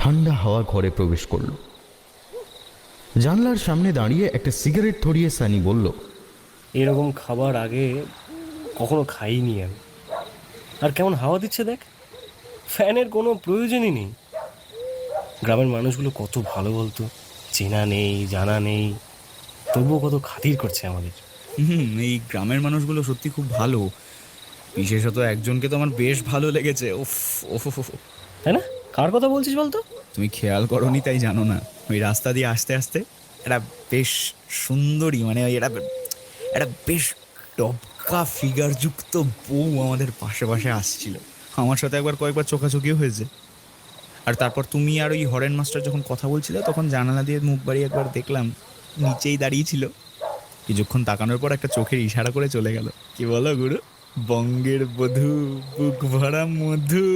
ঠান্ডা হাওয়া ঘরে প্রবেশ করল। জানলার সামনে দাঁড়িয়ে একটা সিগারেট ধরিয়ে সানি বলল, এরকম খাবার আগে কখনো খাইনি আমি। আর কেমন হাওয়া দিচ্ছে দেখ, ফ্যানের কোনো প্রয়োজনই নেই। গ্রামের মানুষগুলো কত ভালো বলতো, চেনা নেই জানা নেই, তবুও কত খাতির করছে আমাদের। এই গ্রামের মানুষগুলো সত্যি খুব ভালো। বিশেষত একজনকে তো আমার বেশ ভালো লেগেছে। উফ উফ উফ উফ। তাই না? কার কথা বলছিস বলতো? তুমি খেয়াল করনি তাই জানো না, ওই রাস্তা দিয়ে আস্তে আস্তে একটা বেশ সুন্দরী, মানে ওই একটা বেশ টপকা ফিগার যুক্ত বউ আমাদের পাশে পাশে আসছিল। আমার সাথে একবার কয়েকবার চোখাচোখিও হয়েছে। আর তারপর তুমি আর ওই হরেন মাস্টার যখন কথা বলছিলে, তখন জানালা দিয়ে মুখ বাড়িয়ে একবার দেখলাম নিচেই দাঁড়িয়েছিল। কিছুক্ষণ তাকানোর পর একটা চোখের ইশারা করে চলে গেল। কি বলো গুরু? বঙ্গের বধূ, বুক ভরা মধু।